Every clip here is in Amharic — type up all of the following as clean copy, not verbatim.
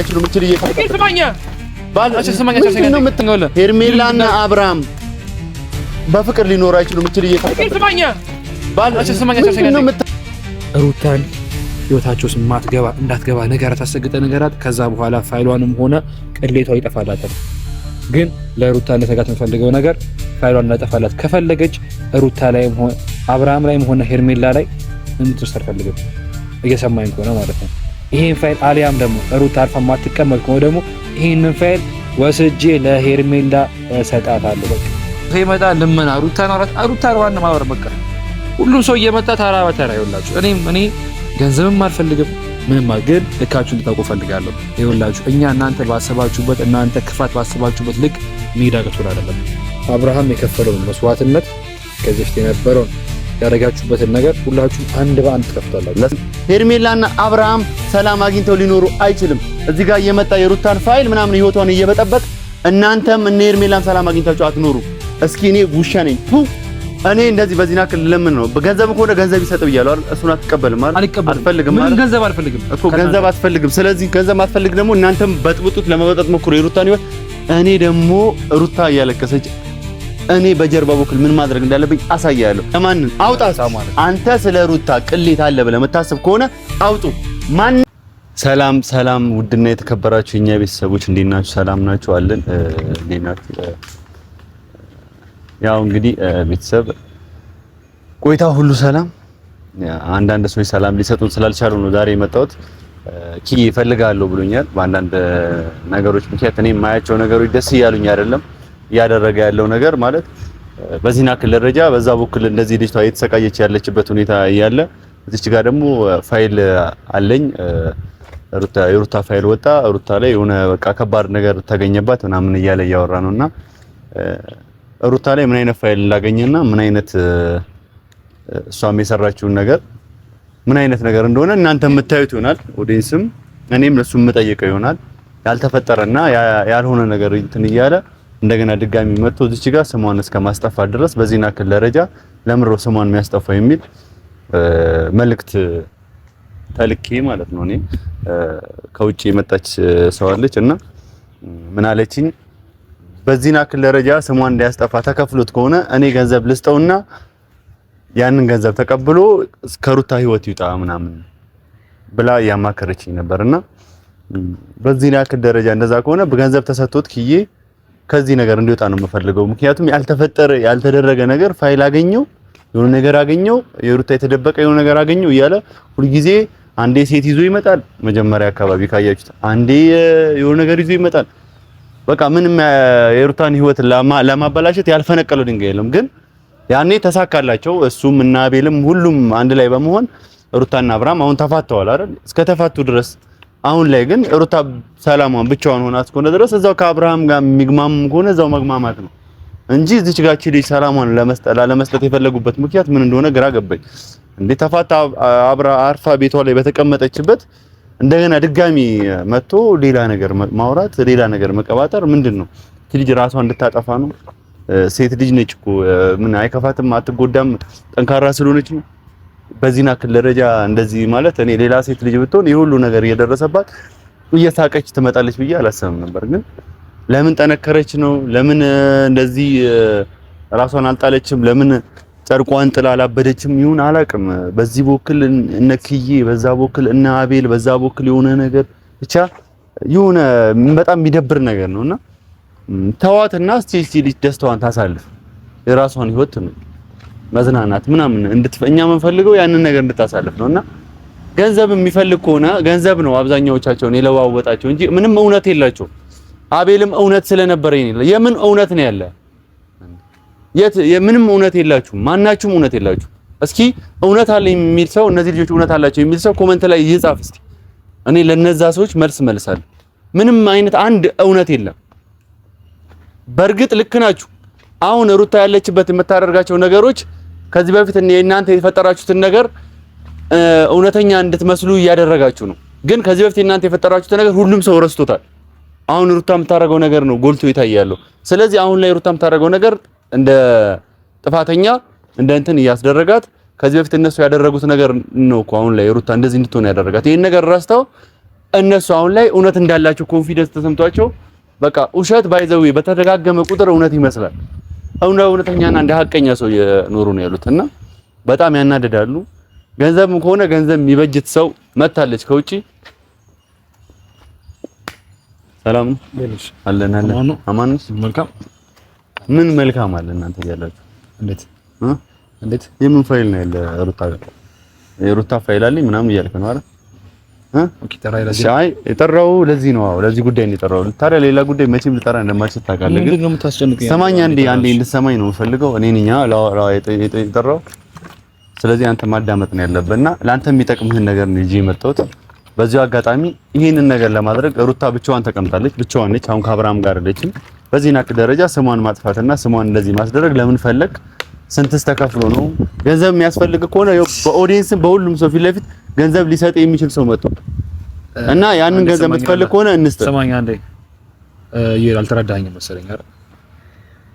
አይችሉም እቺ ልጅ ይስማኛ ባል ሄርሜላና አብርሃም በፍቅር ሊኖር አይችሉም እቺ ልጅ ይስማኛ ባል ሩታን ህይወታቸው ስማትገባ እንዳትገባ ነገራት አሰግጠ ነገራት ከዛ በኋላ ፋይሏንም ሆነ ቅሌቷ ይጠፋላታል ግን ለሩታ እንደተጋት የምፈልገው ነገር ፋይሏን እንዳጠፋላት ከፈለገች ሩታ ላይም ሆነ አብርሃም ላይም ሆነ ሄርሜላ ላይ እንድትስተር ፈልገው እየሰማኝ ከሆነ ማለት ነው ይሄን ፋይል አሊያም ደግሞ ሩታ አርፋ ማትቀመጥ ከሆነ ደግሞ ይሄንን ፋይል ወስጄ ለሄርሜላ ሰጣታለሁ በቃ ይመጣ ለምን ሩታ ዋና ማወር በቃ ሁሉም ሰው እየመጣ ታራ በተራ ይወላችሁ እኔ ገንዘብም አልፈልግም ምንም ግን ልካችሁ እንድታውቁ ፈልጋለሁ ይወላችሁ እኛ እናንተ ባሰባችሁበት እናንተ ክፋት ባሰባችሁበት ልክ ሜዳ ገቶል አይደለም አብርሃም የከፈለውን መስዋዕትነት ከዚህ ፊት የነበረውን ያደረጋችሁበትን ነገር ሁላችሁ አንድ በአንድ ተከፍታላችሁ ሄርሜላና አብርሃም ሰላም አግኝተው ሊኖሩ አይችልም እዚህ ጋር እየመጣ የሩታን ፋይል ምናምን ህይወቷን እየበጠበጥ እናንተም እነ ሄርሜላን ሰላም አግኝታችሁ አትኖሩ እስኪ እኔ ጉሻ ነኝ እኔ እንደዚህ በዚህና ክል ለምን ነው በገንዘብ ከሆነ ገንዘብ ይሰጥ ብያለሁ አይደል እሱን አትቀበልም አይደል አልፈልግም ምን ገንዘብ አልፈልግም እኮ ገንዘብ አትፈልግም ስለዚህ ገንዘብ አትፈልግ ደግሞ እናንተም በጥብጡት ለመበጠጥ ሞክሩ የሩታን ህይወት እኔ ደግሞ ሩታ እያለቀሰች እኔ በጀርባ በኩል ምን ማድረግ እንዳለብኝ አሳያለሁ ለማን አውጣ አንተ ስለ ሩታ ቅሌት አለ ብለህ መታሰብ ከሆነ አውጡ ማን ሰላም ውድና የተከበራችሁ የኛ ቤተሰቦች እንዴት ናችሁ ሰላም ናችሁ አለን እንዴት ናችሁ ያው እንግዲህ ቤተሰብ ቆይታ ሁሉ ሰላም አንዳንድ ሰዎች ሰላም ሊሰጡን ስላልቻሉ ነው ዛሬ የመጣሁት ኪ ይፈልጋለሁ ብሎኛል በአንዳንድ ነገሮች ምክንያት እኔ የማያቸው ነገሮች ደስ እያሉኝ አይደለም ያደረገ ያለው ነገር ማለት በዚህና ክል ደረጃ በዛ በኩል እንደዚህ ልጅቷ እየተሰቃየች ያለችበት ሁኔታ እያለ እዚች ጋር ደግሞ ፋይል አለኝ ሩታ ፋይል ወጣ ሩታ ላይ የሆነ በቃ ከባድ ነገር ተገኘባት ምናምን እያለ ያወራ ነውና ሩታ ላይ ምን አይነት ፋይል ላገኘና ምን አይነት እሷም የሰራችውን ነገር ምን አይነት ነገር እንደሆነ እናንተ የምታዩት ይሆናል ኦዲየንስም እኔም ለሱም መጠየቀው ይሆናል ያልተፈጠረና ያልሆነ ነገር እንትን እያለ እንደገና ድጋሚ መጥቶ እዚች ጋር ስሟን እስከማስጠፋት ድረስ በዚህና ክል ደረጃ ለምሮ ስሟን የሚያስጠፋው የሚል መልእክት ተልኬ ማለት ነው እኔ ከውጪ የመጣች ሰው አለች እና ምን አለችኝ በዚህና ክል ደረጃ ስሟን እንዲያስጠፋ ተከፍሎት ከሆነ እኔ ገንዘብ ልስጠውና ያንን ገንዘብ ተቀብሎ ከሩታ ህይወት ይውጣ ምናምን ብላ ያማከረችኝ ነበርና በዚህና ክል ደረጃ እንደዛ ከሆነ በገንዘብ ተሰጥቶት ክዬ ከዚህ ነገር እንዲወጣ ነው የምፈልገው ምክንያቱም ያልተፈጠረ ያልተደረገ ነገር ፋይል አገኘው የሆነ ነገር አገኘው የሩታ የተደበቀ የሆነ ነገር አገኘው እያለ ሁሉ ጊዜ አንዴ ሴት ይዞ ይመጣል መጀመሪያ አካባቢ ካያችሁት አንዴ የሆነ ነገር ይዞ ይመጣል በቃ ምንም የሩታን ህይወት ለማበላሸት ያልፈነቀለው ድንጋይ የለም ግን ያኔ ተሳካላቸው እሱም እና አቤልም ሁሉም አንድ ላይ በመሆን ሩታና አብርሃም አሁን ተፋተዋል አይደል እስከ ተፋቱ ድረስ አሁን ላይ ግን ሩታ ሰላማን ብቻዋን ሆና እስከሆነ ድረስ እዛው ከአብርሃም ጋር የሚግማም ከሆነ እዛው መግማማት ነው እንጂ እዚች ጋር እቺ ልጅ ሰላማን ለመስጠት የፈለጉበት ምክንያት ምን እንደሆነ ግራ ገባኝ እንዴ ተፋታ አርፋ ቤቷ ላይ በተቀመጠችበት እንደገና ድጋሚ መጥቶ ሌላ ነገር ማውራት ሌላ ነገር መቀባጠር ምንድነው እቺ ልጅ ራሷን እንድታጠፋ ነው ሴት ልጅ ነች እኮ ምን አይከፋትም አትጎዳም ጠንካራ ስለሆነች ነው በዚህና ክል ደረጃ እንደዚህ ማለት እኔ ሌላ ሴት ልጅ ብትሆን ይሁሉ ነገር እየደረሰባት እየሳቀች ትመጣለች ብዬ አላሰብም ነበር ግን ለምን ጠነከረች ነው ለምን እንደዚህ ራሷን አልጣለችም ለምን ጨርቋን ጥላ አላበደችም ይሁን አላቅም በዚህ በኩል እነ ክዬ በዛ በኩል እነ አቤል በዛ በኩል የሆነ ነገር ብቻ የሆነ በጣም የሚደብር ነገር ነውና ተዋትና እስቲ ልጅ ደስታዋን ታሳልፍ የራሷን ህይወት ነው መዝናናት ምናምን እኛ የምንፈልገው ያንን ነገር እንድታሳልፍ ነውና ገንዘብ የሚፈልግ ከሆነ ገንዘብ ነው አብዛኛዎቻቸውን የለዋወጣቸው እንጂ ምንም እውነት የላቸው አቤልም እውነት ስለነበረ የምን እውነት ነው ያለ የምንም እውነት የላችሁ ማናችሁም እውነት የላችሁ እስኪ እውነት አለ የሚል ሰው እነዚህ ልጆች እውነት አላቸው የሚል ሰው ኮሜንት ላይ ይጻፍ እስቲ እኔ ለነዛ ሰዎች መልስ መልሳለሁ ምንም አይነት አንድ እውነት የለም በርግጥ ልክ ናችሁ አሁን ሩታ ያለችበት የምታደርጋቸው ነገሮች ከዚህ በፊት እናንተ የፈጠራችሁትን ነገር እውነተኛ እንድትመስሉ እያደረጋችሁ ነው ግን ከዚህ በፊት እናንተ የፈጠራችሁት ነገር ሁሉም ሰው ረስቶታል አሁን ሩታ የምታደርገው ነገር ነው ጎልቶ ይታያል ስለዚህ አሁን ላይ ሩታ የምታደርገው ነገር እንደ ጥፋተኛ እንደ እንትን ያስደረጋት ከዚህ በፊት እነሱ ያደረጉት ነገር ነው እኮ አሁን ላይ ሩታ እንደዚህ እንድትሆን ያደረጋት ይሄን ነገር ራስታው እነሱ አሁን ላይ እውነት እንዳላቸው ኮንፊደንስ ተሰምቷቸው በቃ ውሸት ባይዘው በተደጋገመ ቁጥር እውነት ይመስላል። እውነተኛና እንደ ሐቀኛ ሰው የኖሩ ነው ያሉት እና በጣም ያናደዳሉ። ገንዘብም ከሆነ ገንዘብ የሚበጅት ሰው መታለች ከውጪ። ሰላም አለን አማን መልካም ምን መልካም አለ እናንተ ያላችሁ እንዴት የምን ፋይል ነው ያለ ሩታ የሩታ ፋይል አለኝ ምናምን እያልክ ነው አይደል? ኦኬ ተራይ ለዚህ አይ የጠራው ለዚህ ነው። ለዚህ ጉዳይ ነው የጠራው። ታዲያ ሌላ ጉዳይ መቼም ልጠራ እንደማልችል ታውቃለህ። ግን ነው የምታስጨንቀኝ። ሰማኝ አንዴ እንድትሰማኝ ነው የምፈልገው። እኔ ነኝ የጠራው። ስለዚህ አንተ ማዳመጥ ነው ያለብህና ለአንተ የሚጠቅምህን ነገር ነው ይዤ የመጣሁት። በዚሁ አጋጣሚ ይሄንን ነገር ለማድረግ ሩታ ብቻዋን ተቀምጣለች፣ ብቻዋን ነች። አሁን ከአብርሃም ጋር አይደለችም። በዚህ ናክ ደረጃ ስሟን ማጥፋትና ስሟን እንደዚህ ማስደረግ ለምን ፈለግ? ስንትስ ተከፍሎ ነው? ገንዘብ የሚያስፈልግ ከሆነ በኦዲየንስ በሁሉም ሰው ፊት ለፊት ገንዘብ ሊሰጥ የሚችል ሰው መጥቶ እና ያንን ገንዘብ የምትፈልግ ከሆነ እንስጥ። ሰማኛ አንዴ አልተረዳኸኝም መሰለኝ አይደል?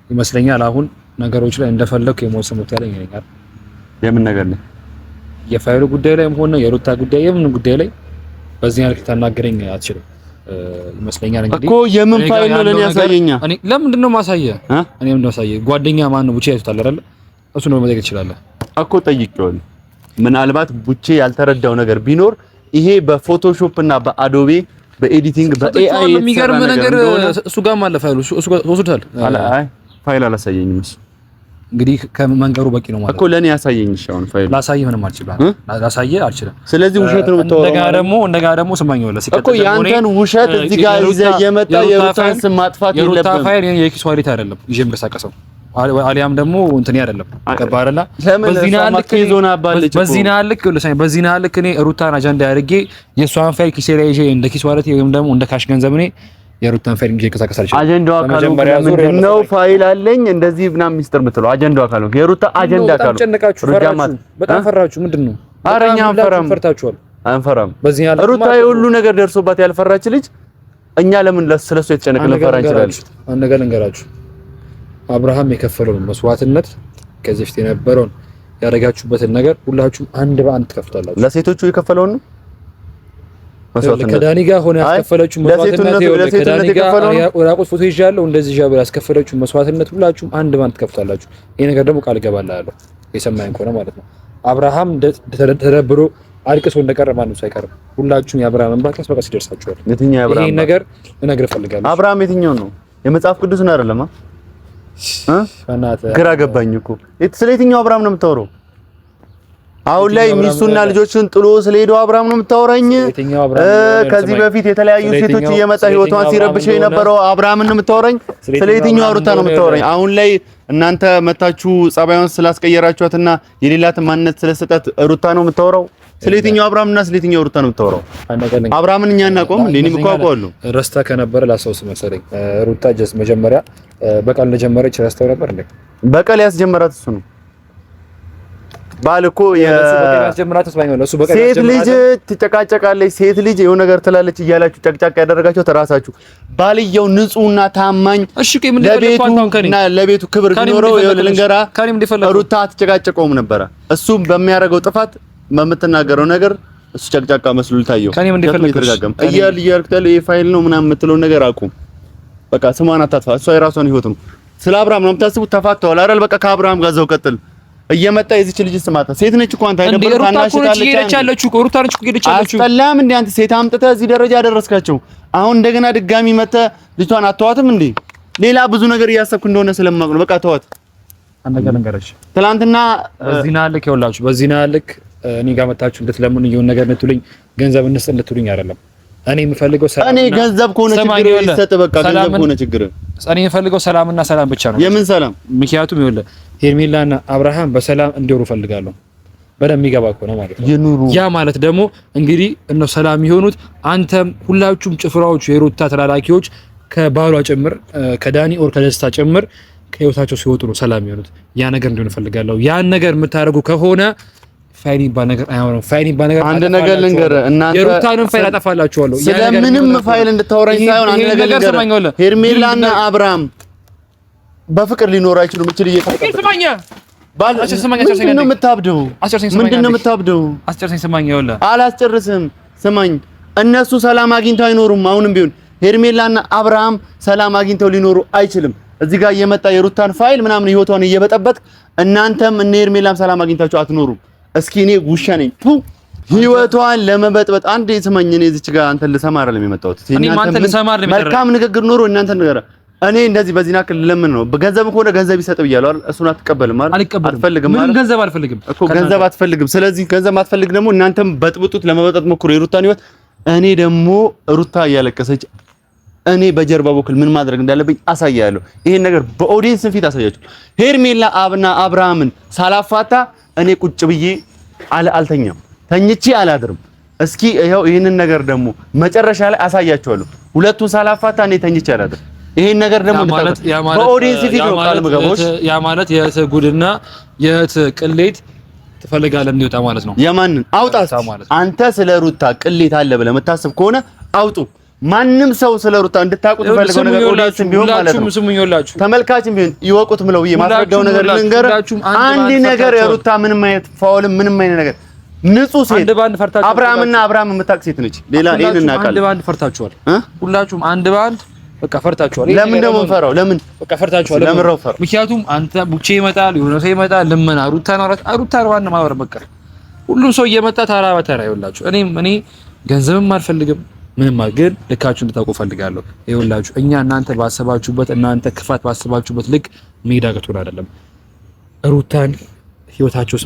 ይመስለኛል አሁን ነገሮች ላይ እንደፈለኩ የመወሰን መብት ያለኝ ነኝ አይደል? የምን ነገር ነው? የፋይሉ ጉዳይ ላይም ሆነ የሩታ ጉዳይ የምን ጉዳይ ላይ በዚህ አይነት ልታናገረኝ አትችልም ይመስለኛል። እንግዲህ እኮ የምን ፋይል ነው ለኔ ያሳየኛ? እኔ ለምንድን ነው ማሳየህ? እኔ ምንድን ነው ማሳየህ? ጓደኛ ማን ነው ቡቼ ያዩታል አይደል? እሱ ነው መጠየቅ ትችላለህ እኮ ጠይቄዋለሁ። ምናልባት ቡቼ ያልተረዳው ነገር ቢኖር ይሄ በፎቶሾፕ እና በአዶቤ በኤዲቲንግ በኤአይ የሚገርም ነገር እሱ ጋር ማለት ፋይሉ እሱ ጋር ወስዷል። አይ ፋይል አላሳየኝም እሱ። እንግዲህ ከመንገሩ በቂ ነው ማለት እኮ ለኔ ያሳየኝ። እሺ አሁን ፋይል ላሳየህ ምንም አልችልም። ላሳየህ አልችልም። ስለዚህ ውሸት ነው የምታወራው። እንደጋ ደግሞ ስማኝ ወለ ሲቀጥል እኮ ያንተን ውሸት እዚህ ጋር ይዘህ የመጣ የሩታን ስም ማጥፋት የለብህም። የሩታ ፋይል የኪስ ዋሌት አይደለም ይዤ የምንቀሳቀሰው አሊያም ደግሞ እንትን አይደለም ከባረላ በዚህና ልክ እኔ ሩታን አጀንዳ አድርጌ የሷን ፋይል ኪሴ ላይ ይዤ እንደ ኪስ ዋሌት ወይም ደግሞ እንደ ካሽ ገንዘብ እኔ የሩታን ፋይል ይዤ እንቀሳቀስ አልችልም። አጀንዳው አካሉ ምንድነው? ፋይል አለኝ እንደዚህ ምናምን ሚስጥር የምትለው አጀንዳው አካሉ የሩታ አጀንዳ አካሉ በጣም ፈራችሁ። ምንድነው? አረኛ አንፈራም፣ ፈርታችኋል። አንፈራም። ሩታ የሁሉ ነገር ደርሶባት ያልፈራች ልጅ እኛ ለምን ስለሱ የተጨነቅን ፈራ እንችላለን? አንድ ነገር ልንገራችሁ። አብርሃም የከፈለውን መስዋዕትነት ከዚህ በፊት የነበረውን ያደረጋችሁበትን ነገር ሁላችሁም አንድ በአንድ ትከፍታላችሁ። ለሴቶቹ የከፈለውን ነው መስዋዕትነት ከዳኒ ጋር ሆነ ያስከፈለችው መስዋዕትነት ከዳኒ ጋር ራቆት ፎቶ ይዣለሁ እንደዚህ ጃብር ያስከፈለችው መስዋዕትነት ሁላችሁም አንድ በአንድ ትከፍታላችሁ። ይሄ ነገር ደግሞ ቃል እገባላለሁ የሰማኝ ከሆነ ማለት ነው። አብርሃም ተደብሮ አልቅሶ እንደቀረ ማንም ሳይቀር ሁላችሁም የአብርሃም እንባ ቀስ በቀስ ይደርሳችኋል። የትኛው የአብርሃም? ይሄን ነገር ልነግርህ እፈልጋለሁ። አብርሃም የትኛው ነው? የመጽሐፍ ቅዱስ ነው አይደለም? ግራ ገባኝ እኮ። ስለ የትኛው አብርሃም ነው የምታወራው? አሁን ላይ ሚስቱና ልጆቹን ጥሎ ስለሄደው አብርሃም ነው የምታወራኝ? ከዚህ በፊት የተለያዩ ሴቶች እየመጣ ህይወቷን ሲረብሽ የነበረው አብርሃምን ነው የምታወራኝ? ስለ የትኛው ሩታ ነው የምታወራኝ? አሁን ላይ እናንተ መታችሁ ጸባዩን ስላስቀየራችኋትና የሌላትን ማንነት ስለሰጣት ሩታ ነው የምታወራው? ስለ የትኛው አብርሃምና ስለ የትኛው ሩታ ነው የምታወራው? አብርሃምን እኛ እናቆም እንዴ? እኔም እኮ አውቀዋለሁ። ረስታ ከነበረ ላስታውስ መሰለኝ። ሩታ ጀስ መጀመሪያ በቃል እንደጀመረች ረስታው ነበር እንዴ? በቃል ያስጀመራት እሱ ነው። ባል እኮ ሴት ልጅ ትጨቃጨቃለች፣ ሴት ልጅ የሆነ ነገር ትላለች እያላችሁ ጨቅጫቅ ያደረጋችሁት እራሳችሁ። ባልየው ንጹህና ታማኝ ለቤቱ ክብር ቢኖረው ልንገራ ሩታ አትጨቃጨቀውም ነበረ። እሱም በሚያደርገው ጥፋት በምትናገረው ነገር እሱ ጨቅጫቃ መስሎ ታየው። ይሄ ፋይል ነው ምናምን የምትለው ነገር አቁም። በቃ ስሟን አታጥፋ። እሷ የራሷን ህይወት ነው። ስለ አብርሃም ነው የምታስቡት። ተፋተዋል አይደል? በቃ ከአብርሃም ጋር እዛው ቀጥል። እየመጣ የዚች ልጅ ስማታ ሴት ነች እኮ አንተ አይደለም አስጠላም እንዴ አንተ ሴት አምጥተህ እዚህ ደረጃ ያደረስካቸው። አሁን እንደገና ድጋሚ መተህ ልጅቷን አተዋትም እንዴ? ሌላ ብዙ ነገር እያሰብክ እንደሆነ ስለማውቅ ነው። በቃ ተዋት። አንተ ጋር ነገርሽ ትላንትና በዚህና ልክ ይኸውላችሁ፣ በዚህና ልክ እኔ ጋር መታችሁ እንድትለምኑ ይሁን ነገር እንድትሉኝ ገንዘብ እንስጥ እንድትሉኝ አይደለም። እኔ የምፈልገው ሰላም። እኔ ገንዘብ ከሆነ ችግር ይሰጥ፣ በቃ ገንዘብ ከሆነ ችግር። እኔ የምፈልገው ሰላምና ሰላም ብቻ ነው። የምን ሰላም? ምክንያቱም ይኸውልህ ሄርሜላና አብርሃም በሰላም እንዲኖሩ ፈልጋለሁ። በደም የሚገባ ከሆነ ማለት ነው። ያ ማለት ደግሞ እንግዲህ እነሱ ሰላም የሆኑት አንተም ሁላችሁም ጭፍራዎቹ የሩታ ተላላኪዎች ከባሏ ጭምር ከዳኒ ኦር ከደስታ ጭምር ከህይወታቸው ሲወጡ ነው ሰላም የሆኑት። ያ ነገር እንዲሆን ፈልጋለሁ። ያን ነገር የምታደርጉ ከሆነ ፋይል ይባል ነገር አይሆንም። ፋይል ይባል ነገር አንድ ነገር ልንገርህ፣ እናንተ የሩታንም ፋይል አጠፋላችኋለሁ። ስለምንም ፋይል እንድታወራኝ ሳይሆን አንድ ነገር ልንገርህ፣ ሄርሜላና አብርሃም በፍቅር ሊኖር አይችሉም። እቺ ልጅ ተሰማኛ ባል ምንድን ነው የምታብደው? ምንድን ነው የምታብደው? አስጨርሰኝ። ስማኝ፣ ይኸውልህ አላስጨርስም። ስማኝ፣ እነሱ ሰላም አግኝተው አይኖሩም። አሁንም ቢሆን ሄርሜላና አብርሃም ሰላም አግኝተው ሊኖሩ አይችልም። እዚህ ጋር እየመጣ የሩታን ፋይል ምናምን ህይወቷን እየበጠበጥክ እናንተም እነ ሄርሜላም ሰላም አግኝታችሁ አትኖሩም። እስኪ እኔ ውሻ ነኝ ህይወቷን ለመበጥበጥ አንዴ ስማኝ። እኔ እዚች ጋር አንተን ልሰማ አይደለም የመጣሁት። መልካም ንግግር ኖሮ እናንተን ነገር እኔ እንደዚህ በዚህ ናክል ለምን ነው በገንዘብ ከሆነ ገንዘብ ይሰጥ ብያለሁ አይደል? እሱን አትቀበልም አይደል? አትፈልግም ማለት ምን ገንዘብ አልፈልግም እኮ ገንዘብ አትፈልግም። ስለዚህ ገንዘብ አትፈልግ ደግሞ እናንተም በጥብጡት ለመበጠጥ ሞክሩ የሩታን ህይወት። እኔ ደግሞ ሩታ እያለቀሰች እኔ በጀርባ በኩል ምን ማድረግ እንዳለብኝ አሳያለሁ። ይሄን ነገር በኦዲየንስ ፊት አሳያችሁ። ሄርሜላ አብርሃምን ሳላፋታ እኔ ቁጭ ብዬ አልተኛም፣ ተኝቼ አላድርም። እስኪ ይሄው ይሄንን ነገር ደግሞ መጨረሻ ላይ አሳያችኋለሁ። ሁለቱን ሳላፋታ እኔ ተኝቼ አላድርም። ይሄን ነገር ደግሞ በኦዲየንስ ፊት ነው ቃል መገቦች። ያ ማለት የእህት ጉድና የእህት ቅሌት ትፈልጋለህ እንዲወጣ ማለት ነው። የማንን አውጣት? አንተ ስለ ሩታ ቅሌት አለ ብለህ የምታስብ ከሆነ አውጡ። ማንም ሰው ስለ ሩታ እንድታውቁት ፈልገው ነገር ኦዲየንስም ቢሆን ማለት ነው ተመልካችም ቢሆን ይወቁት ምለው የማስረዳው ነገር ልንገር። አንድ ነገር የሩታ ምንም አይነት ፋውልም ምንም አይነት ነገር ንጹህ ሴት አብርሃምና አብርሃም የምታውቅ ሴት ነች። ሌላ ይሄን እናውቃለን። አንድ ባንድ ፈርታችኋል ሁላችሁም፣ አንድ ባንድ በቃ ፈርታችኋል። ለምን ደግሞ ፈራው? ለምን በቃ ፈርታችኋል? ለምን ረው ፈራው? ምክንያቱም አንተ ቡቼ ይመጣል፣ የሆነ ሰው ይመጣል፣ ልመና ሩታን ዋና ማወር በቃ ሁሉም ሰው እየመጣ ታራ በተራ ይኸውላችሁ። እኔ ገንዘብም አልፈልግም ምንም ግን ልካችሁ እንድታውቁ ፈልጋለሁ። ይኸውላችሁ እኛ እናንተ ባሰባችሁበት እናንተ ክፋት ባሰባችሁበት ልክ ሜዳ ገቶን አይደለም። ሩታን ህይወታቸው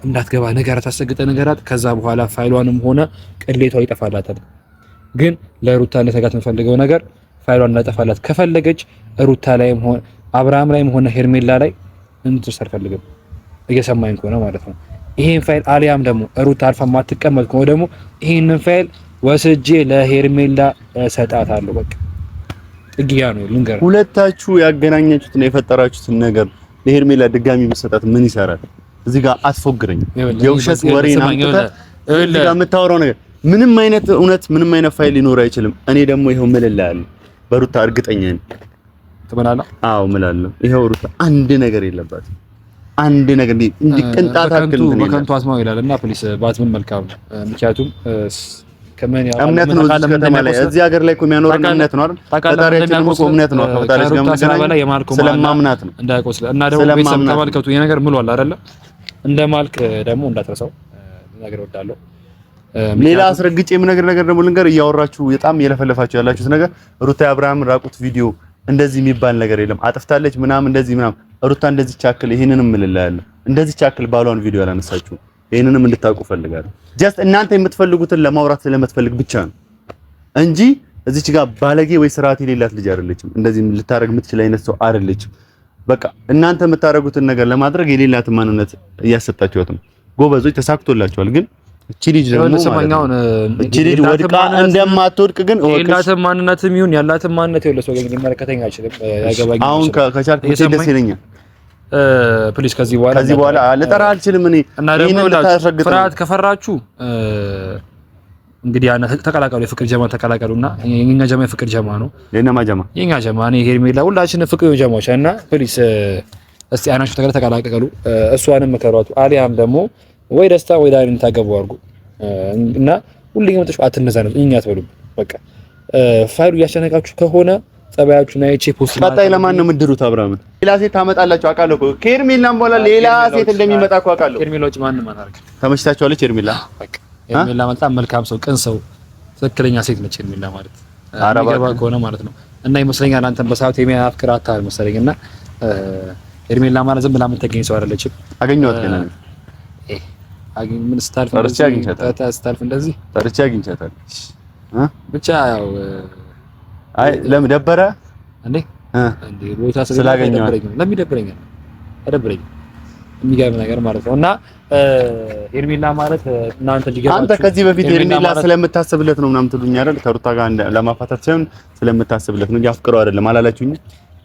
እንዳትገባ ነገራት፣ አሰግጠ ነገራት። ከዛ በኋላ ፋይሏንም ሆነ ቅሌቷ ይጠፋላታል። ግን ለሩታ ለተጋት የምፈልገው ነገር ፋይሏን እንዳጠፋላት ከፈለገች ሩታ ላይም ሆነ አብርሃም ላይም ሆነ ሄርሜላ ላይ እንድትርስ አልፈልግም። እየሰማኝ ከሆነ ማለት ነው። ይሄን ፋይል አሊያም ደግሞ ሩታ አልፋ ማትቀመጥ ከሆነ ደግሞ ይሄንን ፋይል ወስጄ ለሄርሜላ ሰጣታለሁ። በቃ ጥጊያ ነው ልንገር። ሁለታችሁ ያገናኛችሁትና የፈጠራችሁትን ነገር ለሄርሜላ ድጋሚ መሰጣት ምን ይሰራል? እዚህ ጋር አትፎግረኝ። የውሸት ወሬ ነው እዚህ ጋር የምታወራው ነገር ምንም አይነት እውነት ምንም አይነት ፋይል ሊኖር አይችልም። እኔ ደግሞ ይሄው ምልልሃለሁ በሩታ እርግጠኛ ነኝ። ትመላለህ? አዎ እምላለሁ። ይሄው ሩታ አንድ ነገር የለባትም። አንድ ነገር እንዲ ቅንጣት አክል ነው በከንቱ አስማው ይላልና ፕሊስ ባትምን መልካም ነው። ምክንያቱም ከመን ያው እምነት ነው እዚህ ከተማ ላይ እዚህ ሀገር ላይ እኮ የሚያኖረን እምነት ነው አይደል? ፈጣሪያችን እኮ እምነት ነው። ፈጣሪያችን ጋር የምንገናኘው ስለማምናት ነው እንዳይቆስል እና ደግሞ ቤተሰብ ተመልከቱ። ይሄ ነገር ምሏል አይደለ? እንደማልክ ደግሞ እንዳትረሳው ነገር ወዳለው ሌላ አስረግጬ የምነግር ነገር ደግሞ ልንገር። እያወራችሁ በጣም እየለፈለፋችሁ ያላችሁት ነገር ሩታ አብርሃም ራቁት ቪዲዮ እንደዚህ የሚባል ነገር የለም። አጥፍታለች ምናምን እንደዚህ ምናምን ሩታ እንደዚህ ቻክል ይሄንንም እልልሃለሁ እንደዚህ ቻክል ባሏን ቪዲዮ አላነሳችሁ። ይሄንንም እንድታውቁ ፈልጋለሁ። ጀስት እናንተ የምትፈልጉትን ለማውራት ስለምትፈልግ ብቻ ነው እንጂ እዚች ጋር ባለጌ ወይ ስርዓት የሌላት ልጅ አይደለችም። እንደዚህ ልታረግ የምትችል አይነት ሰው አይደለችም። በቃ እናንተ የምታረጉትን ነገር ለማድረግ የሌላትን ማንነት እያሰጣችኋት ነው። ጎበዞች ተሳክቶላችኋል። ግን እቺ ልጅ ደግሞ ሰማኛውን እቺ ልጅ ወድቃ እንደማትወድቅ ግን የሌላትን ማንነትም ይሁን ያላትን ማንነት ይወለ ሰው ግን ሊመለከተኝ አይችልም። ያገባኝ አሁን ከቻልክ ደስ ይለኛል። ፕሊስ ከዚህ በኋላ ልጠራ አልችልም። እኔ ይሄንን ልታስረግጥ ፍርሃት ከፈራችሁ እንግዲህ ያና ተቀላቀሉ፣ የፍቅር ጀማ ተቀላቀሉና የኛ ጀማ የፍቅር ጀማ ነው። የኛ ጀማ እኔ ሄርሜላ ሁላችንም ፍቅር ጀማዎች እና ፕሊስ እስቲ አይናችሁ ተቀላቀሉ። እሷንም መከሯቱ አሊያም ደግሞ ወይ ደስታ ወይ ዳርን ታገቡ አድርጉ እና ሁሌም መጥቶ አትነዛነዙ። እኛ አትበሉ በቃ ፋይሉ ያሸነቃችሁ ከሆነ ጸባያችሁ ነው እቺ ፖስት ማለት ቀጣይ ለማን ነው የምትድሩት? አብርሃም ሌላ ሴት ታመጣላችሁ አውቃለሁ እኮ ከሄርሜላም በኋላ ሌላ ሴት እንደሚመጣ እኮ አውቃለሁ። ሄርሜላዎች ማንንም አናርግ። ተመችታችኋለች ሄርሜላ? በቃ ሄርሜላ በጣም መልካም ሰው፣ ቅን ሰው፣ ትክክለኛ ሴት ነች ሄርሜላ ማለት አረባ ከሆነ ማለት ነው። እና ይመስለኛል አንተን በሰዓቱ የሚያፍቅራት መሰለኝና ሄርሜላ ማለት ዝም ብላ የምትገኝ ሰው አይደለችም። አገኘኋት ገና ምን ስታልፍ እንደዚህ ጠርቼ አግኝቻታለሁ። ብቻ ያው አይ ለምን ደበረ እንዴ? ቦታ ስላገኘኋት ለምን ደበረኝ? አደበረኝ የሚገርም ነገር ማለት ነው። እና ሄርሜላ ማለት እናንተ ዲገባ አንተ ከዚህ በፊት ሄርሜላ ስለምታስብለት ነው ምናምን ትሉኝ አይደል? ከሩታ ጋር ለማፋታት ሳይሆን ስለምታስብለት ነው እንጂ አፍቅረው አይደለም አላላችሁኝ?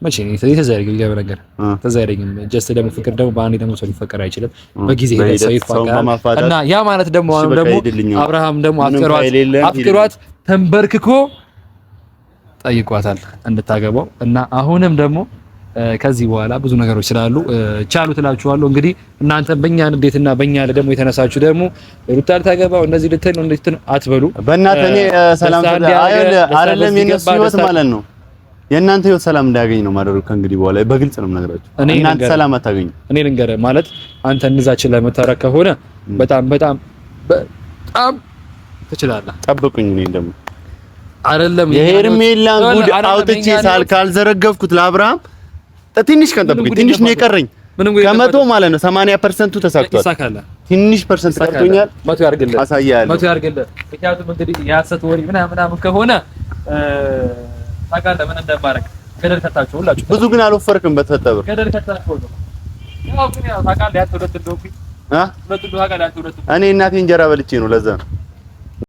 መቼ ነው ተዛይረግ የሚገርም ነገር ተዛይረግም ጀስት ደግሞ ፍቅር ደግሞ በአንዴ ደግሞ ሰው ሊፈቀር አይችልም። በጊዜ ሄደ ሰው ይፈቀራል። እና ያ ማለት ደግሞ አሁን ደግሞ አብርሃም ደግሞ አፍቅሯት ተንበርክኮ ጠይቋታል እንድታገባው እና አሁንም ደግሞ ከዚህ በኋላ ብዙ ነገሮች ስላሉ ቻሉ ትላችኋለሁ። እንግዲህ እናንተ በእኛ ንዴትና በእኛ ደግሞ የተነሳችሁ ደግሞ ሩታ ልታገባው እንደዚህ ልትል ነው እንዴት ነው አትበሉ። በእናትህ እኔ ሰላም አይደለም የነሱ ህይወት ማለት ነው የእናንተ ህይወት ሰላም እንዳያገኝ ነው ማደረግ። ከእንግዲህ በኋላ በግልጽ ነው የምነግራችሁ። እናንተ ሰላም አታገኙ። እኔ ልንገርህ ማለት አንተ እንዛችን ላይ መታረቅ ከሆነ በጣም ትችላለህ። ጠብቁኝ። እኔ ደግሞ አይደለም የሄርሜላን ጉድ አውጥቼ ካልዘረገፍኩት ለአብርሃም ትንሽ ቀን ጠብቁኝ። ትንሽ ነው የቀረኝ። ከመቶ ማለት ነው 80% ተሳክቷል። ትንሽ ፐርሰንት ቀርቶኛል። መቶ ያርግልህ፣ አሳያለሁ። መቶ ያርግልህ። ምክንያቱም እንግዲህ የሐሰት ወሬ ምናምን ከሆነ ታውቃለህ ምን እንደማደርግ። ገደል ከታችሁ ሁላችሁ። ብዙ ግን አልወፈርክም። በተጠብር ገደል ከታችሁ ነው። ያው ግን ታውቃለህ ያንተ ሁለት እንደሆንኩኝ ሁለት እንደሆንኩኝ ታውቃለህ ያንተ ሁለት። እኔ እናቴ እንጀራ በልቼ ነው ለዛ ነው